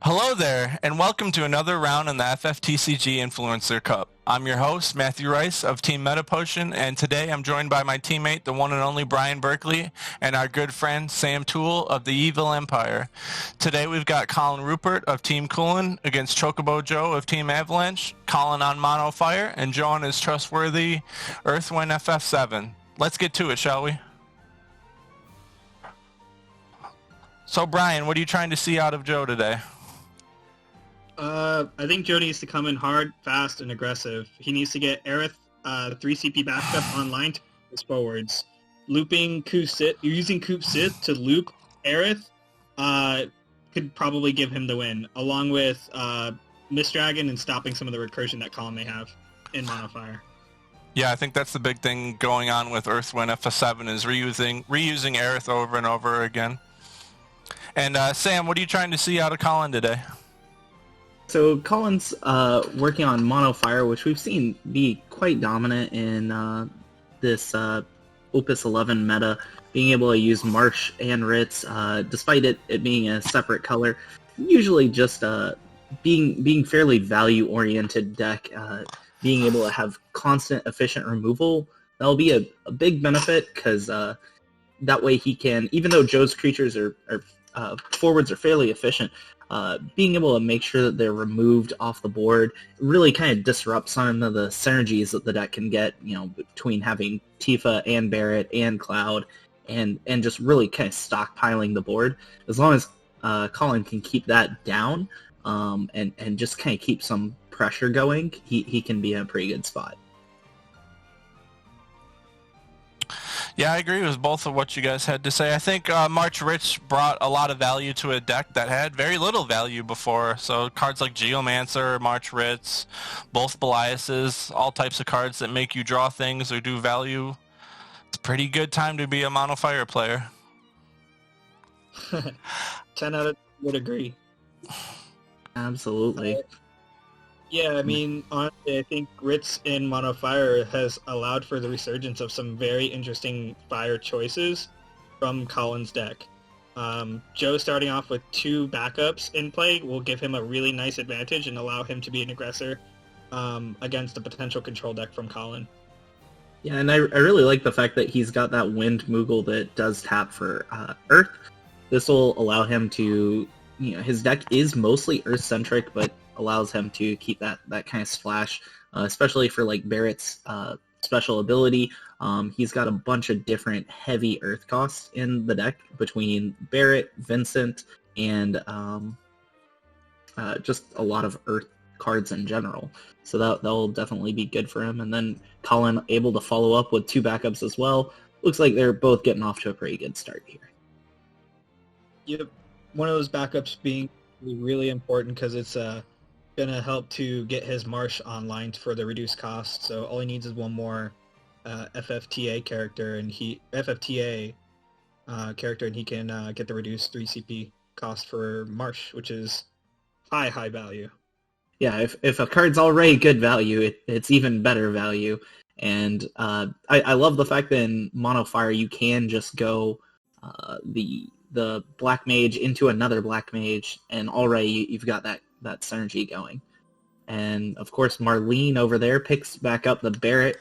Hello there, and welcome to another round in the FFTCG Influencer Cup. I'm your host, Matthew Rice of Team Meta Potion, and today I'm joined by my teammate, the one and only Brian Berkeley, and our good friend, Sam Toole of the Evil Empire. Today we've got Collin Rupert of Team Coollin against Chocobo Joe of Team Avalanche, Collin on Mono Fire, and Joe on his trustworthy Earthwind FF7. Let's get to it, shall we? So Brian, what are you trying to see out of Joe today? I think Joe needs to come in hard, fast, and aggressive. He needs to get Aerith 3 CP backed up online to his forwards. Looping You're using Coop Sith to loop Aerith could probably give him the win, along with Mist Dragon and stopping some of the recursion that Collin may have in Mono Fire. Yeah, I think that's the big thing going on with Earthwind FF7 is reusing Aerith over and over again. And Sam, what are you trying to see out of Collin today? So Collin's working on Mono Fire, which we've seen be quite dominant in this Opus 11 meta, being able to use Marsh and Ritz, despite it being a separate color. Usually just being fairly value-oriented deck, being able to have constant, efficient removal, that'll be a big benefit, because that way he can, even though Joe's creatures are forwards are fairly efficient, being able to make sure that they're removed off the board really kind of disrupts some of the synergies that the deck can get, between having Tifa and Barret and Cloud, and just really kind of stockpiling the board. As long as Collin can keep that down, and just kind of keep some pressure going, he can be in a pretty good spot. Yeah, I agree with both of what you guys had to say. I think March Rich brought a lot of value to a deck that had very little value before. So cards like Geomancer, March Rich, both Beliases, all types of cards that make you draw things or do value. It's a pretty good time to be a Mono Fire player. 10 out of 10 would agree. Absolutely. Yeah, I mean, honestly, I think Ritz in Mono Fire has allowed for the resurgence of some very interesting fire choices from Collin's deck. Joe starting off with 2 backups in play will give him a really nice advantage and allow him to be an aggressor against a potential control deck from Collin. Yeah, and I really like the fact that he's got that Wind Moogle that does tap for Earth. This will allow him to, his deck is mostly Earth-centric, but allows him to keep that kind of splash, especially for like Barret's special ability. He's got a bunch of different heavy Earth costs in the deck between Barret, Vincent, and just a lot of Earth cards in general. So that'll definitely be good for him. And then Collin able to follow up with 2 backups as well. Looks like they're both getting off to a pretty good start here. Yep, one of those backups being really important because it's gonna help to get his Marsh online for the reduced cost. So all he needs is one more FFTA character, and he can get the reduced 3 CP cost for Marsh, which is high value. Yeah, if a card's already good value, it's even better value. And I love the fact that in Mono Fire you can just go the Black Mage into another Black Mage, and already you've got that synergy going. And of course Marlene over there picks back up the Barret,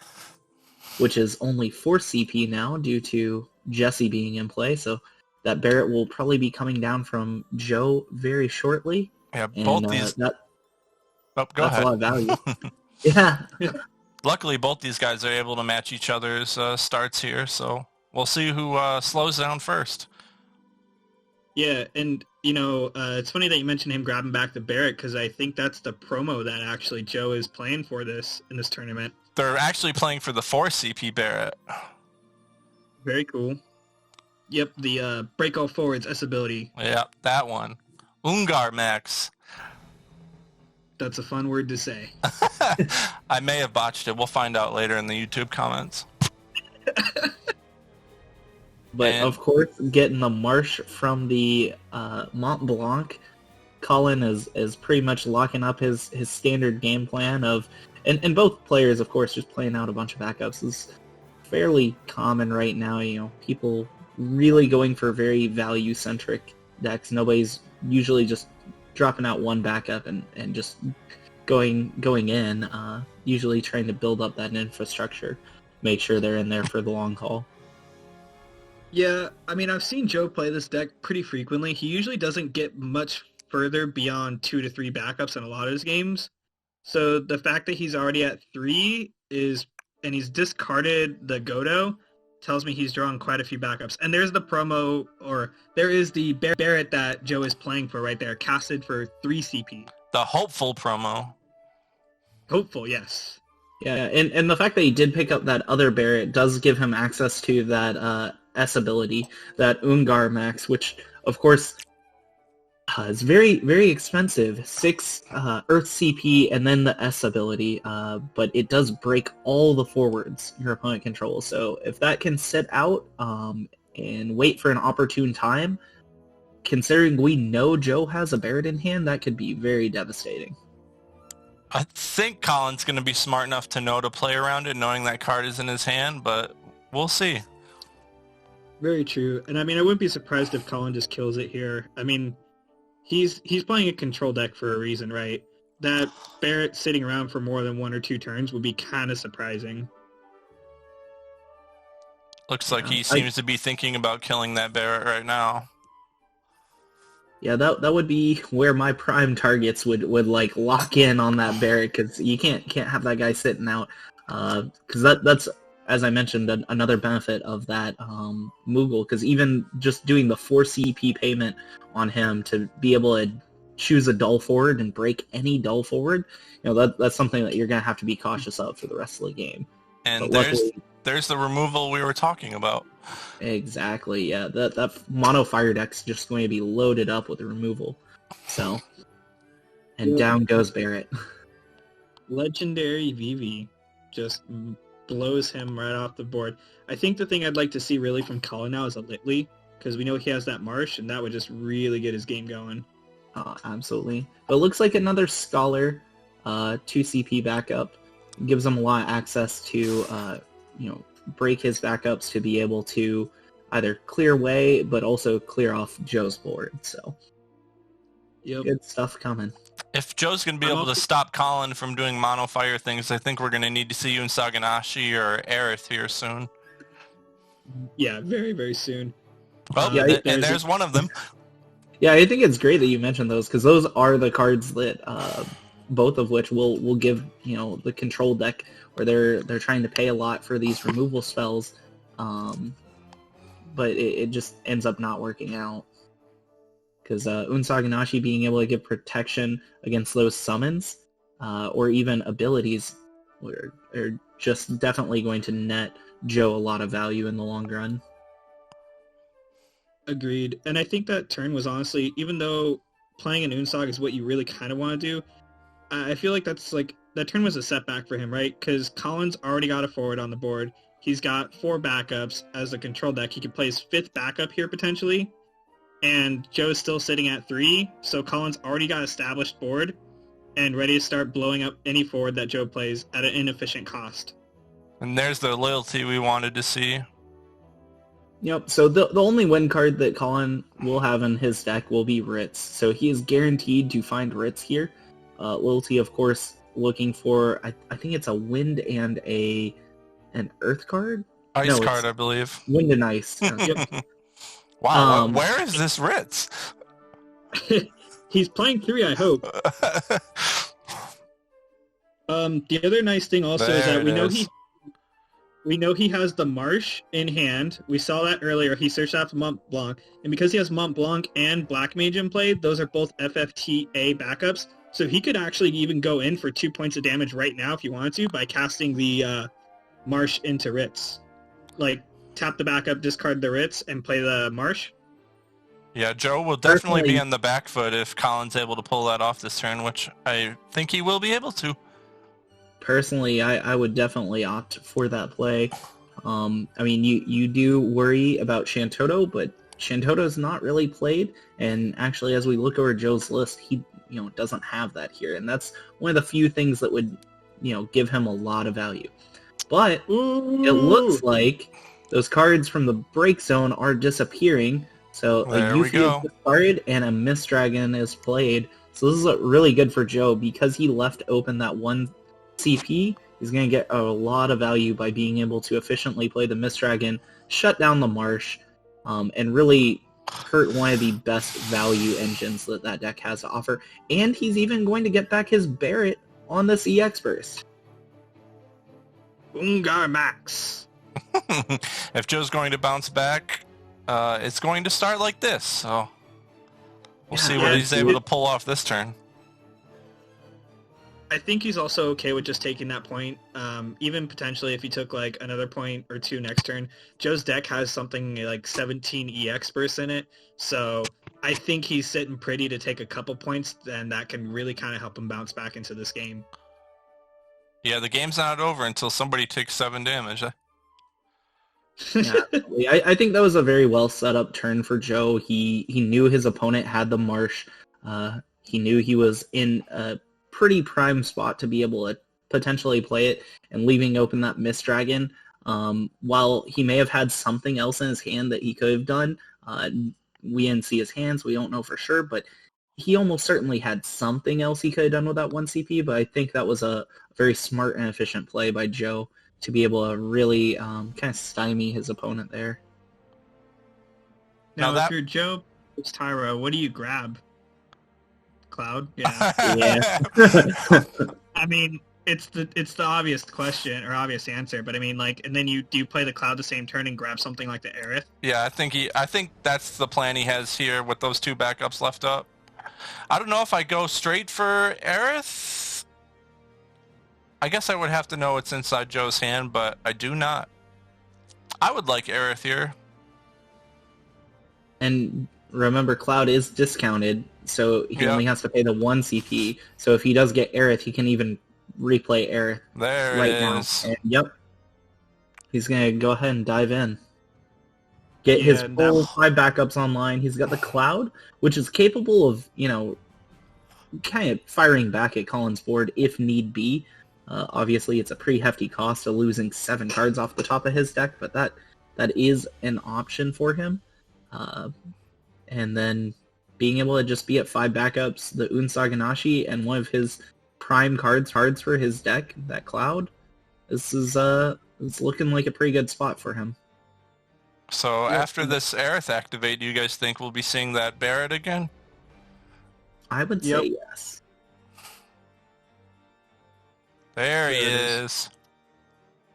which is only 4 CP now due to Jesse being in play, so that Barret will probably be coming down from Joe very shortly. Yeah, both these... go ahead. That's a lot of value. Yeah. Luckily, both these guys are able to match each other's starts here, so we'll see who slows down first. Yeah, and it's funny that you mentioned him grabbing back the Barret, because I think that's the promo that actually Joe is playing for in this tournament. They're actually playing for the 4 CP Barret. Very cool. Yep, the Break All Forwards S ability. Yep, that one. Ungar Max. That's a fun word to say. I may have botched it. We'll find out later in the YouTube comments. But of course, getting the Marsh from the Mont Blanc, Collin is pretty much locking up his standard game plan of, and both players, of course, just playing out a bunch of backups is fairly common right now. People really going for very value-centric decks. Nobody's usually just dropping out one backup and just going in, usually trying to build up that infrastructure, make sure they're in there for the long haul. Yeah, I mean, I've seen Joe play this deck pretty frequently. He usually doesn't get much further beyond 2 to 3 backups in a lot of his games. So the fact that he's already at 3 and he's discarded the Godo, tells me he's drawn quite a few backups. And there's the promo, or there is the Barret that Joe is playing for right there, casted for 3 CP. The hopeful promo. Hopeful, yes. Yeah, and the fact that he did pick up that other Barret does give him access to that S ability, that Ungar Max, which, of course, is very, very expensive. 6 Earth CP and then the S ability, but it does break all the forwards your opponent controls. So if that can sit out and wait for an opportune time, considering we know Joe has a Barret in hand, that could be very devastating. I think Collin's going to be smart enough to know to play around it, knowing that card is in his hand, but we'll see. Very true. And I mean, I wouldn't be surprised if Collin just kills it here. I mean, he's playing a control deck for a reason, right? That Barret sitting around for more than 1 or 2 turns would be kind of surprising. Looks like he seems to be thinking about killing that Barret right now. Yeah, that would be where my prime targets would like lock in on that Barret, because you can't have that guy sitting out. Because that's, as I mentioned, another benefit of that Moogle, because even just doing the 4 CP payment on him to be able to choose a dull forward and break any dull forward, that's something that you're going to have to be cautious of for the rest of the game. And there's the removal we were talking about. Exactly, yeah. That mono fire deck's just going to be loaded up with the removal. So, and down goes Barret. Legendary VV just blows him right off the board. I think the thing I'd like to see really from Collin now is a Litley, because we know he has that Marsh, and that would just really get his game going. Absolutely. But it looks like another Scholar 2 CP backup gives him a lot of access to, break his backups to be able to either clear away, but also clear off Joe's board. So, Good stuff coming. If Joe's going to be able to stop Collin from doing mono fire things, I think we're going to need to see you in Saganashi or Aerith here soon. Yeah, very, very soon. Well, and there's one of them. Yeah, I think it's great that you mentioned those, because those are the cards that both of which will give the control deck where they're trying to pay a lot for these removal spells, but it just ends up not working out, because Unsaganashi being able to give protection against those summons or even abilities are just definitely going to net Joe a lot of value in the long run. Agreed. And I think that turn was honestly, even though playing an Unsag is what you really kind of want to do, I feel like that turn was a setback for him, right? Because Collin's already got a forward on the board. He's got 4 backups as a control deck. He could play his 5th backup here potentially. And Joe's still sitting at 3, so Collin's already got established board and ready to start blowing up any forward that Joe plays at an inefficient cost. And there's the loyalty we wanted to see. Yep, so the only win card that Collin will have in his deck will be Ritz. So he is guaranteed to find Ritz here. Loyalty, of course, looking for, I think it's a wind and an earth card? Ice card, I believe. Wind and ice. Yep. Wow, where is this Ritz? He's playing 3, I hope. The other nice thing also is that we know he has the Marsh in hand. We saw that earlier. He searched out for Mont Blanc, and because he has Mont Blanc and Black Mage in play, those are both FFTA backups. So he could actually even go in for 2 points of damage right now if he wanted to by casting the Marsh into Ritz. Like, tap the backup, discard the Ritz, and play the Marsh. Yeah, Joe will definitely be on the back foot if Collin's able to pull that off this turn, which I think he will be able to. Personally, I would definitely opt for that play. I mean, you do worry about Shantoto, but Shantoto's not really played, and actually, as we look over Joe's list, he doesn't have that here, and that's one of the few things that would give him a lot of value. But it looks like those cards from the break zone are disappearing, So There a we Yuffie go. is discarded and a Mist Dragon is played. So this is really good for Joe because he left open that one CP. He's going to get a lot of value by being able to efficiently play the Mist Dragon, shut down the Marsh, and really hurt one of the best value engines that that deck has to offer. And he's even going to get back his Barret on this EX Burst. Ungar Max. If Joe's going to bounce back, it's going to start like this. So we'll see what he's able to pull off this turn. I think he's also okay with just taking that point. Even potentially if he took like another point or two next turn. Joe's deck has something like 17 EX bursts in it. So I think he's sitting pretty to take a couple points, and that can really kind of help him bounce back into this game. Yeah, the game's not over until somebody takes 7 damage. Yeah, I think that was a very well set up turn for Joe. He knew his opponent had the Marsh. He knew he was in a pretty prime spot to be able to potentially play it, and leaving open that Mist Dragon. While he may have had something else in his hand that he could have done, we didn't see his hands, we don't know for sure, but he almost certainly had something else he could have done with that 1 CP, but I think that was a very smart and efficient play by Joe to be able to really kind of stymie his opponent there. Now, if you're Joe, it's Tyro, what do you grab? Cloud? Yeah. Yeah. I mean, it's the obvious question or obvious answer, but I mean, like, and then do you play the Cloud the same turn and grab something like the Aerith? Yeah, I think that's the plan he has here with those 2 backups left up. I don't know if I go straight for Aerith. I guess I would have to know what's inside Joe's hand, but I do not. I would like Aerith here. And remember, Cloud is discounted, so he only has to pay the 1 CP. So if he does get Aerith, he can even replay Aerith right now. And, yep. He's going to go ahead and dive in. Get his full 5 backups online. He's got the Cloud, which is capable of, kind of firing back at Collin's board if need be. Obviously, it's a pretty hefty cost of losing 7 cards off the top of his deck, but that is an option for him. And then being able to just be at 5 backups, the Unsaganashi, and one of his prime cards for his deck, that Cloud, this is it's looking like a pretty good spot for him. So after this Aerith activate, do you guys think we'll be seeing that Barret again? I would say yes. There he is.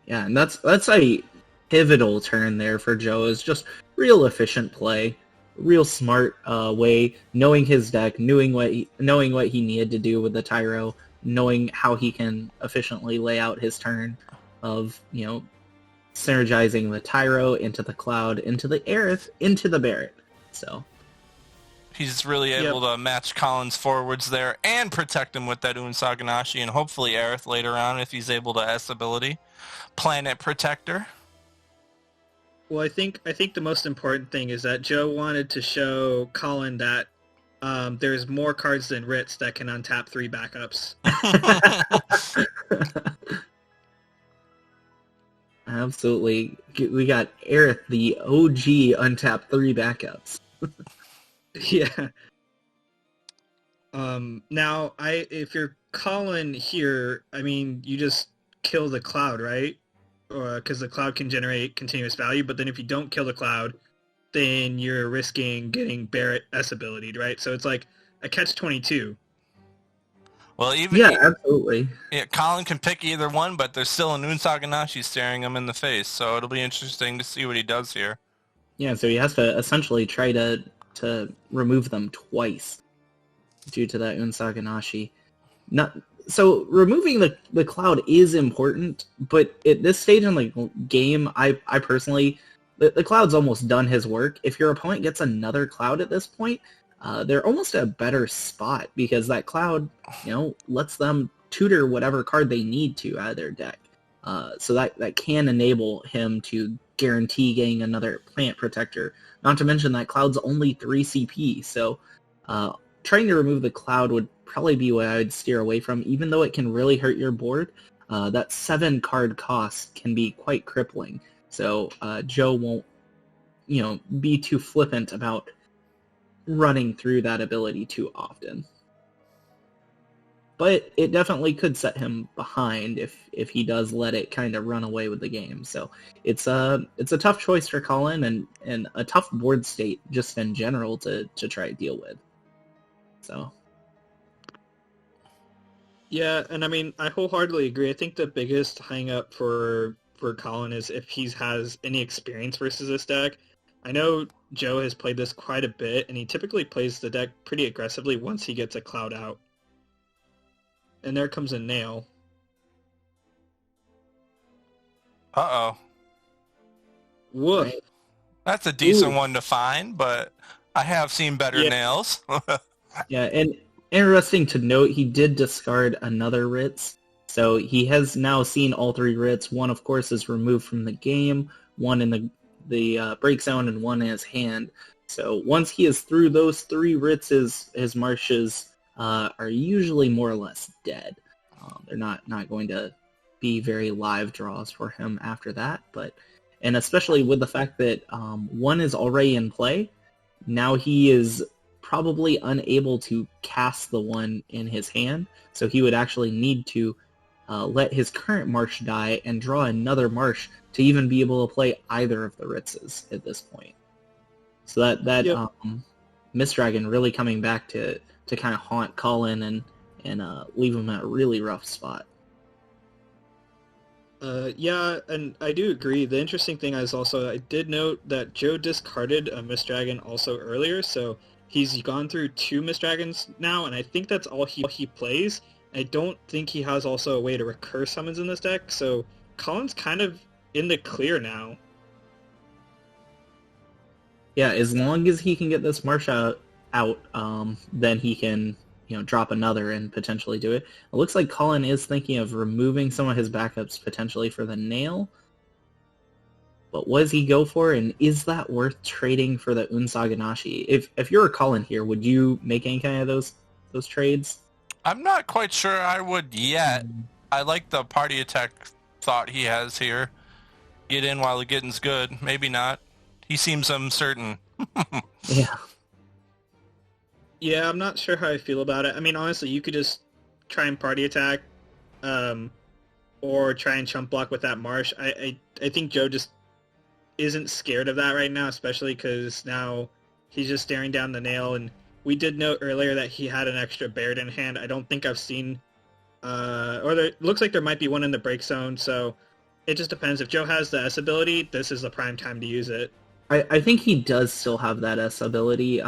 Yeah, and that's a pivotal turn there for Joe. Is just real efficient play, real smart way, knowing his deck, knowing what he needed to do with the Tyro, knowing how he can efficiently lay out his turn of, synergizing the Tyro into the Cloud, into the Aerith, into the Barret. So he's really able to match Collin's forwards there and protect him with that Unsaganashi and hopefully Aerith later on if he's able to S ability. Planet Protector. Well, I think the most important thing is that Joe wanted to show Collin that there's more cards than Ritz that can untap 3 backups. Absolutely. We got Aerith, the OG untap 3 backups. Yeah. Now, if you're Collin here, I mean, you just kill the Cloud, right? Because the Cloud can generate continuous value, but then if you don't kill the Cloud, then you're risking getting Barret S ability, right? So it's like a catch-22. Well, absolutely. Yeah, Collin can pick either one, but there's still an Unsaganashi staring him in the face, so it'll be interesting to see what he does here. Yeah, so he has to essentially try to remove them twice due to that Unsaganashi. So removing the Cloud is important, but at this stage in the game, I personally, the Cloud's almost done his work. If your opponent gets another Cloud at this point, they're almost at a better spot because that Cloud, lets them tutor whatever card they need to out of their deck. So that can enable him to guarantee getting another Planet Protector. Not to mention that Cloud's only 3 CP, so trying to remove the Cloud would probably be what I would steer away from, even though it can really hurt your board. That 7 card cost can be quite crippling, so Joe be too flippant about running through that ability too often. But it definitely could set him behind if he does let it kind of run away with the game. So it's a tough choice for Collin and a tough board state just in general to try to deal with. So yeah, and I mean I wholeheartedly agree. I think the biggest hang up for Collin is if he has any experience versus this deck. I know Joe has played this quite a bit, and he typically plays the deck pretty aggressively once he gets a cloud out. And there comes a nail. Uh-oh. Woof. Right. That's a decent one to find, but I have seen better nails. Yeah, and interesting to note, he did discard another Ritz. So he has now seen all 3 Ritz. One, of course, is removed from the game, one in the break zone, and one in his hand. So once he is through those 3 Ritzes, his marshes are usually more or less dead. They're not going to be very live draws for him after that. And especially with the fact that one is already in play, now he is probably unable to cast the one in his hand. So he would actually need to let his current marsh die and draw another marsh to even be able to play either of the Ritzes at this point. So that Mist Dragon really coming back to kind of haunt Collin and leave him in a really rough spot. Yeah, and I do agree. The interesting thing is also, I did note that Joe discarded a Mist Dragon also earlier, so he's gone through 2 Mist Dragons now, and I think that's all he plays. I don't think he has also a way to recur summons in this deck, so Collin's kind of in the clear now. Yeah, as long as he can get this marsh out, then he can drop another and potentially do it. It looks like Collin is thinking of removing some of his backups potentially for the nail. But what does he go for, and is that worth trading for the Unsaganashi? If you're a Collin here, would you make any kind of those trades? I'm not quite sure I would yet. I like the party attack thought he has here. Get in while the getting's good. Maybe not. He seems uncertain. Yeah. Yeah, I'm not sure how I feel about it. I mean, honestly, you could just try and party attack, or try and chump block with that marsh. I think Joe just isn't scared of that right now, especially because now he's just staring down the nail. And we did note earlier that he had an extra Barret in hand. I don't think I've seen, looks like there might be one in the break zone. So it just depends. If Joe has the S ability, this is the prime time to use it. I think he does still have that S ability.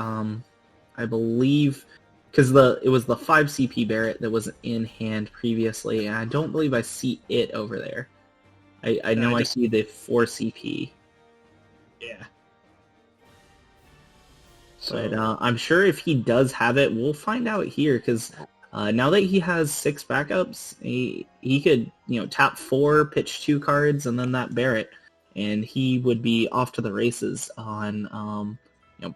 I believe, because it was the 5 CP Barret that was in hand previously, and I don't believe I see it over there. I know I see the 4 CP. Yeah. But I'm sure if he does have it, we'll find out here, because now that he has 6 backups, he could tap 4, pitch 2 cards, and then that Barret, and he would be off to the races on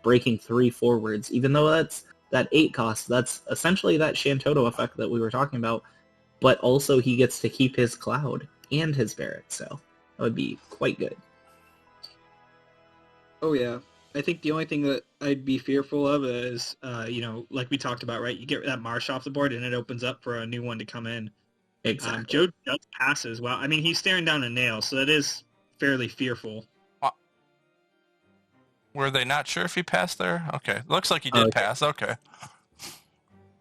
breaking 3 forwards. Even though that's that 8 cost, that's essentially that Shantoto effect that we were talking about, but also he gets to keep his Cloud and his Barret, so that would be quite good. Oh yeah. I think the only thing that I'd be fearful of is, like we talked about, right? You get that marsh off the board and it opens up for a new one to come in. Exactly. Joe does pass as well. I mean, he's staring down a nail, so that is fairly fearful. Were they not sure if he passed there? Okay. Looks like he did pass. Okay.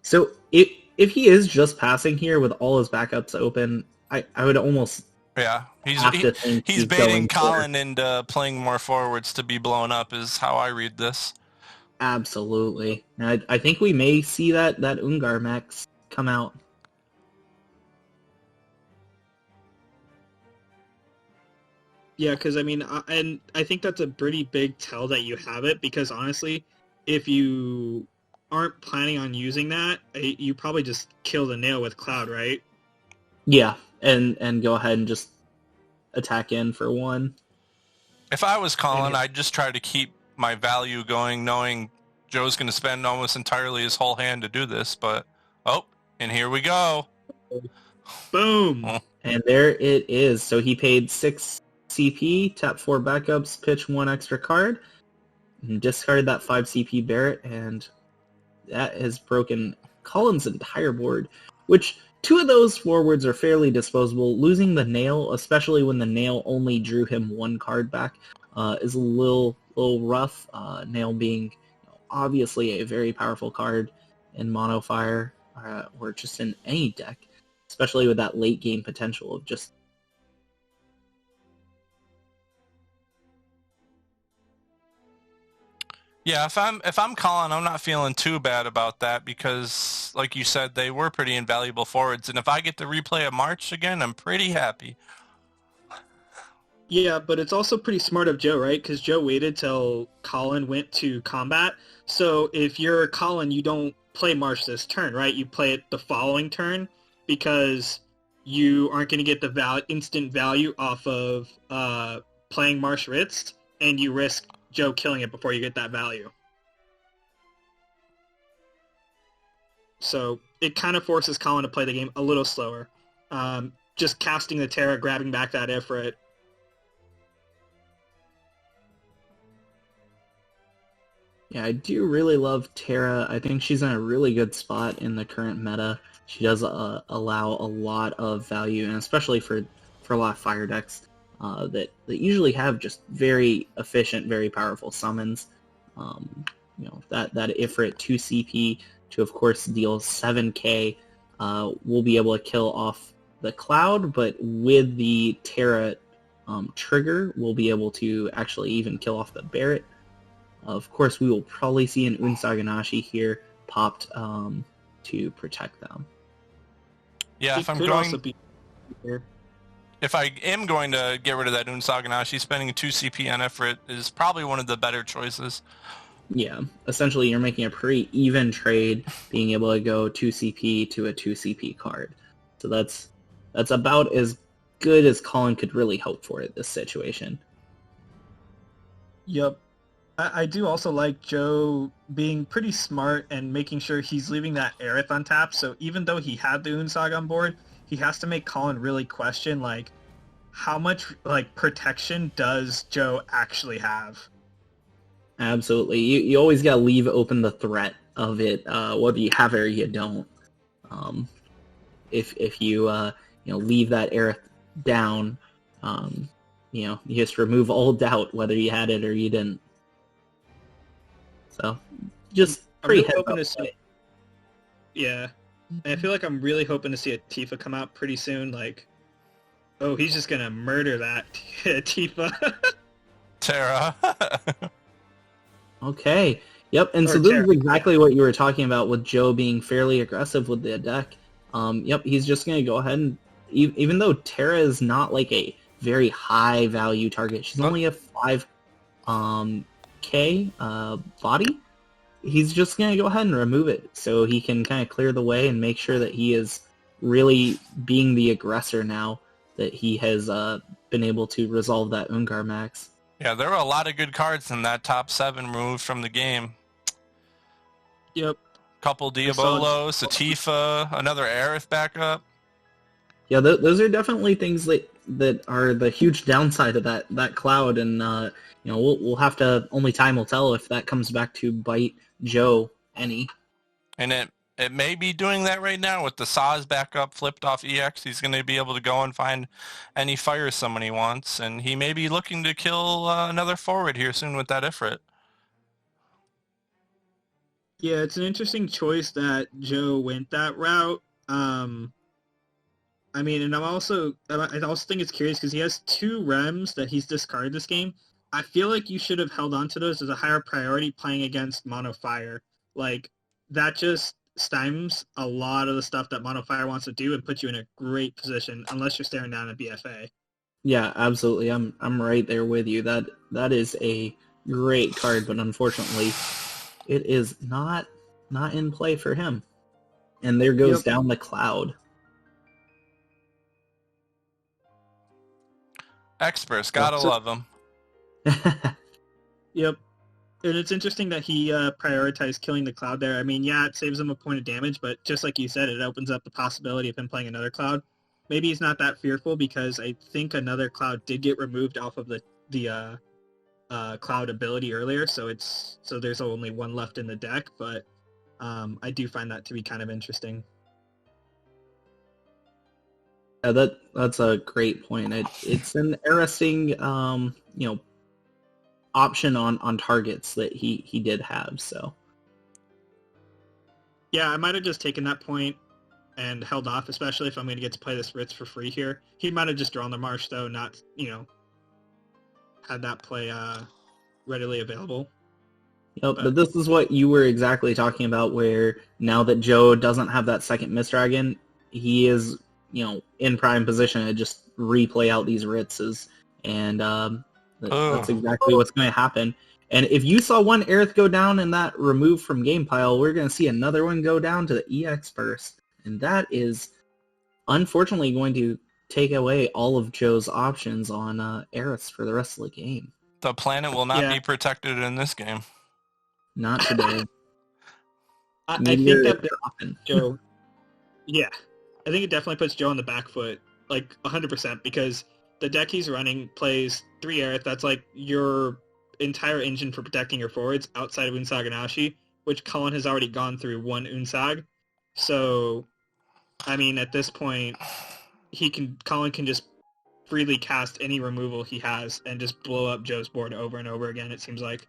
So if he is just passing here with all his backups open, I would almost... Yeah, he's baiting Collin into playing more forwards to be blown up is how I read this. Absolutely. I think we may see that Ungar Max come out. Yeah, because I mean, and I think that's a pretty big tell that you have it, because honestly, if you aren't planning on using that, you probably just kill the nail with Cloud, right? Yeah, and go ahead and just attack in for 1. If I was Collin, I'd just try to keep my value going, knowing Joe's going to spend almost entirely his whole hand to do this, but, and here we go. Boom! And there it is. So he paid 6 CP, tap 4 backups, pitch 1 extra card, discard that 5 CP Barret, and that has broken Collin's entire board, which 2 of those forwards are fairly disposable. Losing the Nail, especially when the Nail only drew him 1 card back, is a little rough. Nail being obviously a very powerful card in Mono Fire, or just in any deck, especially with that late game potential of just... Yeah, if I'm Collin, I'm not feeling too bad about that because, like you said, they were pretty invaluable forwards, and if I get to replay a March again, I'm pretty happy. Yeah, but it's also pretty smart of Joe, right? Because Joe waited till Collin went to combat. So if you're Collin, you don't play March this turn, right? You play it the following turn because you aren't going to get the instant value off of playing Marsh Ritz, and you risk Joe killing it before you get that value. So it kind of forces Collin to play the game a little slower. Just casting the Terra, grabbing back that Ifrit. Yeah, I do really love Terra. I think she's in a really good spot in the current meta. She does allow a lot of value, and especially for a lot of fire decks that usually have just very efficient, very powerful summons. That Ifrit 2 CP to, of course, deal 7k will be able to kill off the Cloud, but with the Terra trigger, we'll be able to actually even kill off the Barret. Of course, we will probably see an Unsaganashi here popped to protect them. Yeah, if I am going to get rid of that Unsaganashi, spending 2 CP on Ifrit is probably one of the better choices. Yeah, essentially you're making a pretty even trade, being able to go 2 CP to a 2 CP card. So that's about as good as Collin could really hope for at this situation. Yep. I do also like Joe being pretty smart and making sure he's leaving that Aerith on tap, so even though he had the Unsag on board, he has to make Collin really question, like, how much, like, protection does Joe actually have? Absolutely. You always gotta leave open the threat of it, whether you have it or you don't. If you leave that Aerith down, you just remove all doubt whether you had it or you didn't. So, just pretty really hoping to see. Yeah, and I feel like I'm really hoping to see a Tifa come out pretty soon. Like, oh, he's just gonna murder that Tifa. Terra. Okay. Yep. And Or so this Terra. is exactly what you were talking about with Joe being fairly aggressive with the deck. Yep. He's just gonna go ahead and even though Terra is not like a very high value target, she's only a 5 K body, he's just going to go ahead and remove it so he can kind of clear the way and make sure that he is really being the aggressor now that he has been able to resolve that Ungar max. Yeah, there were a lot of good cards in that top 7 removed from the game. Yep. Couple Diabolos, a Tifa, another Aerith backup. Yeah, those are definitely things that are the huge downside of that Cloud, and we'll have to, only time will tell if that comes back to bite Joe any. And it may be doing that right now with the Saz backup flipped off EX. He's going to be able to go and find any fire summon he wants, and he may be looking to kill another forward here soon with that Ifrit. Yeah, it's an interesting choice that Joe went that route. I mean, and I also think it's curious because he has 2 Rems that he's discarded this game. I feel like you should have held on to those as a higher priority playing against Mono Fire. Like, that just stymies a lot of the stuff that Mono Fire wants to do and puts you in a great position unless you're staring down a BFA. Yeah, absolutely. I'm right there with you. That is a great card, but unfortunately, it is not in play for him. And there goes down the Cloud. Experts, gotta love them. Yep. And it's interesting that he prioritized killing the Cloud there. I mean, yeah, it saves him a point of damage, but just like you said, it opens up the possibility of him playing another Cloud. Maybe he's not that fearful because I think another Cloud did get removed off of the Cloud ability earlier, so there's only one left in the deck, but I do find that to be kind of interesting. Yeah, that's a great point. It's an interesting option on targets that he did have. So yeah, I might have just taken that point and held off, especially if I'm going to get to play this Ritz for free here. He might have just drawn the Marsh though, not had that play readily available. But this is what you were exactly talking about, where now that Joe doesn't have that second Mist Dragon, he is in prime position to just replay out these Ritzes, and that's exactly what's going to happen. And if you saw one Aerith go down in that remove from game pile, we're going to see another one go down to the EX burst, and that is unfortunately going to take away all of Joe's options on Aeriths for the rest of the game. The planet will not be protected in this game. Not today. I think that Joe. Yeah, I think it definitely puts Joe on the back foot, like 100%, because the deck he's running plays 3 Aerith. That's like your entire engine for protecting your forwards outside of Unsag and Ashi, which Collin has already gone through 1 Unsag. So, I mean, at this point, Collin can just freely cast any removal he has and just blow up Joe's board over and over again, it seems like.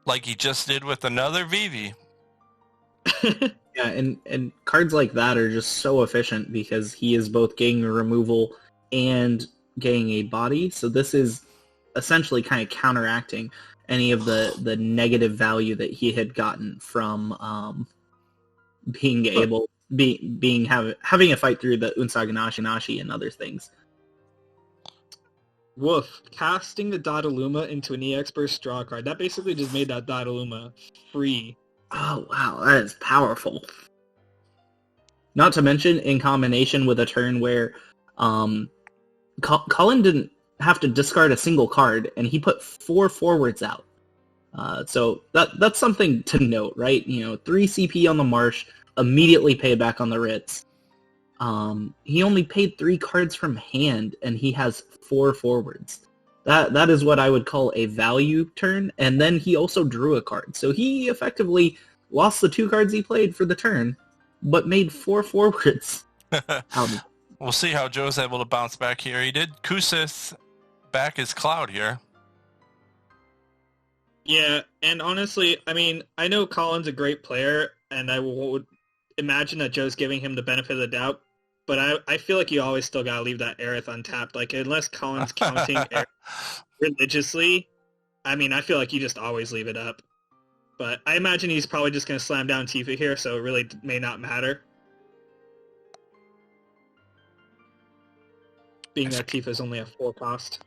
Like he just did with another Vivi. Yeah, and cards like that are just so efficient because he is both getting a removal and getting a body. So this is essentially kind of counteracting any of the negative value that he had gotten from having a fight through the Unsag and other things. Woof. Casting the Dodaluma into an EX Burst draw card. That basically just made that Dodaluma free. Oh, wow. That is powerful. Not to mention, in combination with a turn where Collin didn't have to discard a single card, and he put 4 forwards out. So that's something to note, right? 3 CP on the Marsh, immediately paid back on the Ritz. He only paid 3 cards from hand, and he has 4 forwards. That is what I would call a value turn, and then he also drew a card. So he effectively lost the 2 cards he played for the turn, but made 4 forwards. We'll see how Joe's able to bounce back here. He did Kusith back his Cloud here. Yeah, and honestly, I mean, I know Collin's a great player, and I would imagine that Joe's giving him the benefit of the doubt, but I feel like you always still gotta leave that Aerith untapped. Like, unless Collin's counting Aerith religiously, I mean, I feel like you just always leave it up. But I imagine he's probably just gonna slam down Tifa here, so it really may not matter. Being that Tifa's only a 4 cost.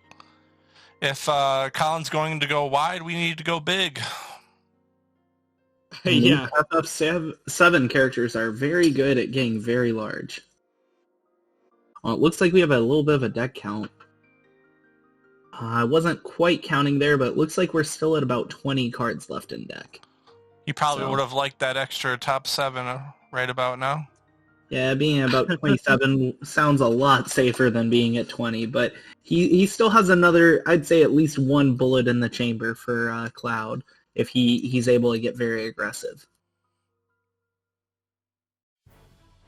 If Collin's going to go wide, we need to go big. Yeah. FF7 characters are very good at getting very large. Well, it looks like we have a little bit of a deck count. I wasn't quite counting there, but it looks like we're still at about 20 cards left in deck. He probably would have liked that extra top 7 right about now. Yeah, being about 27 sounds a lot safer than being at 20, but he still has another, I'd say at least 1 bullet in the chamber for Cloud if he's able to get very aggressive.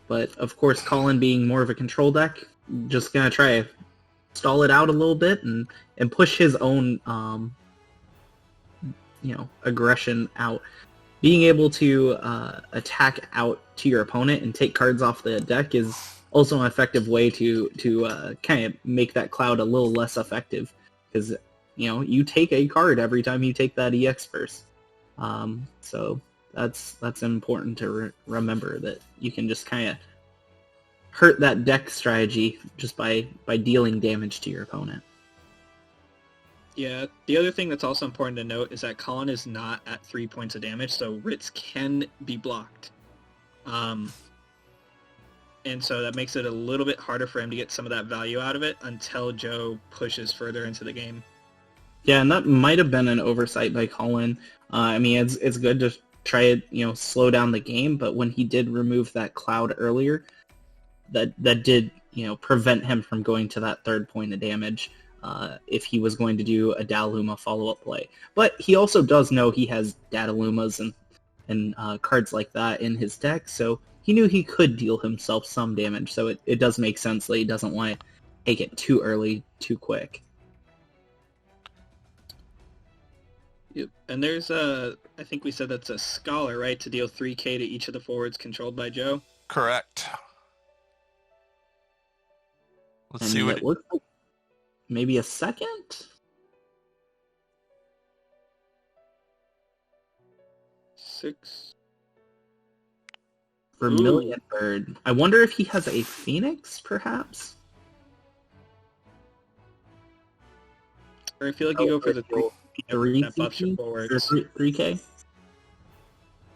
But of course, Collin being more of a control deck, just gonna try to stall it out a little bit and push his own aggression out. Being able to attack out to your opponent and take cards off the deck is also an effective way to kind of make that Cloud a little less effective, because you take a card every time you take that EX burst. So that's important to remember, that you can just kind of hurt that deck strategy just by dealing damage to your opponent. Yeah, the other thing that's also important to note is that Collin is not at 3 points of damage, so Ritz can be blocked. And so that makes it a little bit harder for him to get some of that value out of it until Joe pushes further into the game. Yeah, and that might have been an oversight by Collin. I mean, it's good to try to slow down the game, but when he did remove that Cloud earlier, that did prevent him from going to that 3rd point of damage. if he was going to do a Dataluma follow-up play. But he also does know he has Datalumas and cards like that in his deck, so he knew he could deal himself some damage, so it does make sense that he doesn't want to take it too early, too quick. Yep. And there's I think we said that's a Scholar, right, to deal 3k to each of the forwards controlled by Joe? Correct. Let's And see what it looks like maybe a second? Six. Vermilion Bird. I wonder if he has a Phoenix, perhaps? Or I feel like you go for the 3 that buffs your CP? forwards. Or 3K?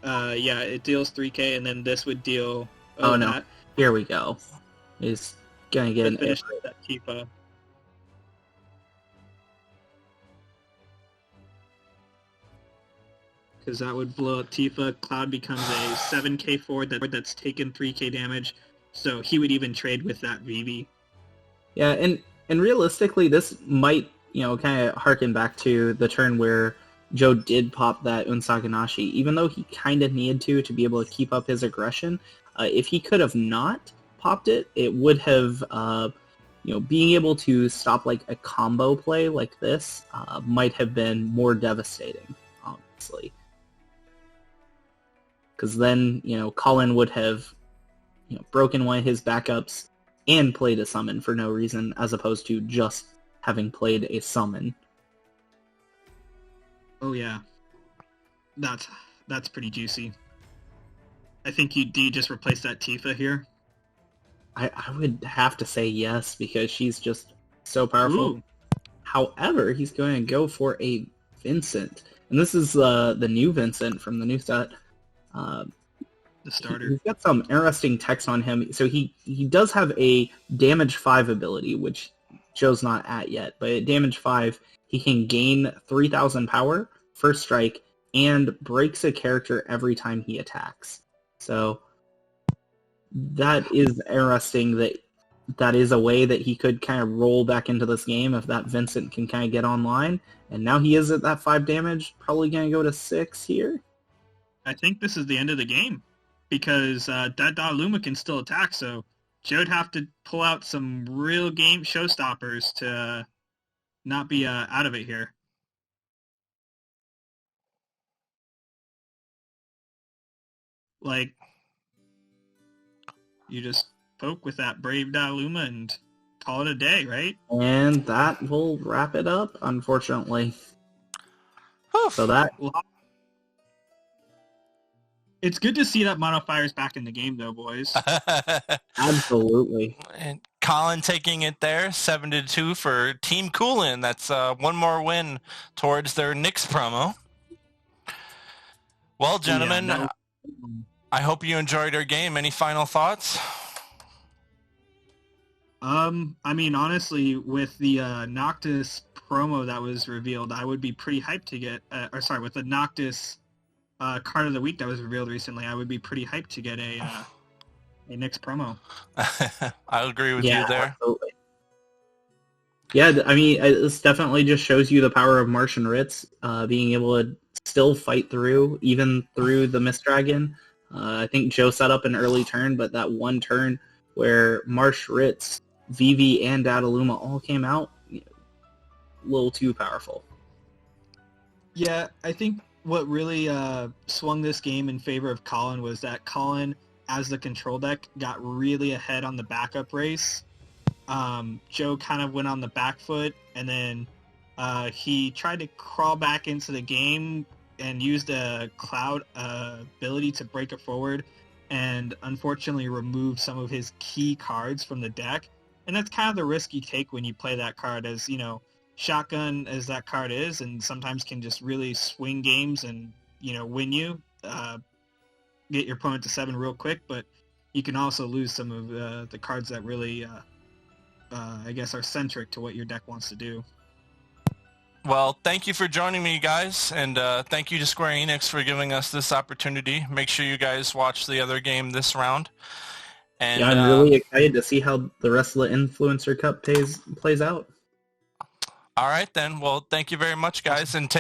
Yeah, it deals 3k, and then this would deal... Oh, no. Here we go. He's gonna get an finish that Tifa. Because that would blow up Tifa. Cloud becomes a 7k forward that's taken 3k damage, so he would even trade with that Vivi. Yeah, and realistically, this might, kind of harken back to the turn where Joe did pop that Unsaganashi, even though he kind of needed to be able to keep up his aggression. If he could have not popped it, it would have, being able to stop like a combo play like this might have been more devastating, honestly. Because then, Collin would have, broken one of his backups and played a summon for no reason, as opposed to just having played a summon. Oh yeah, that's pretty juicy. I think you just replace that Tifa here. I would have to say yes, because she's just so powerful. Ooh. However, he's going to go for a Vincent, and this is the new Vincent from the new set. The starter. He's got some interesting text on him. So he does have a damage 5 ability, which Joe's not at yet. But at damage 5, he can gain 3,000 power, first strike, and breaks a character every time he attacks. So that is interesting that is a way that he could kind of roll back into this game if that Vincent can kind of get online. And now he is at that 5 damage, probably going to go to 6 here. I think this is the end of the game, because that Dataluma can still attack, so Joe'd have to pull out some real game showstoppers to not be out of it here. Like, you just poke with that Brave Dataluma and call it a day, right? And that will wrap it up, unfortunately. Oof. So that... It's good to see that Mono Fire's back in the game, though, boys. Absolutely. And Collin taking it there, 7-2 for Team Coollin. That's one more win towards their Knicks promo. Well, gentlemen, Yeah, I hope you enjoyed our game. Any final thoughts? I mean, honestly, with the Noctis promo that was revealed, I would be pretty hyped to get, with the Noctis card of the week that was revealed recently, I would be pretty hyped to get a Knicks promo. I agree with you there. Absolutely. Yeah, I mean, this definitely just shows you the power of Marsh and Ritz being able to still fight through, even through the Mist Dragon. I think Joe set up an early turn, but that one turn where Marsh, Ritz, Vivi, and Dataluma all came out, a little too powerful. Yeah, I think what really swung this game in favor of Collin was that Collin, as the control deck, got really ahead on the backup race. Joe kind of went on the back foot, and then he tried to crawl back into the game and used a Cloud ability to break it forward, and unfortunately removed some of his key cards from the deck. And that's kind of the risk you take when you play that card, as, shotgun as that card is, and sometimes can just really swing games and, win you, get your opponent to 7 real quick, but you can also lose some of the cards that really, I guess, are centric to what your deck wants to do. Well, thank you for joining me, guys, and thank you to Square Enix for giving us this opportunity. Make sure you guys watch the other game this round. And, yeah, I'm really excited to see how the rest of the Influencer Cup plays out. All right, then. Well, thank you very much, guys, and take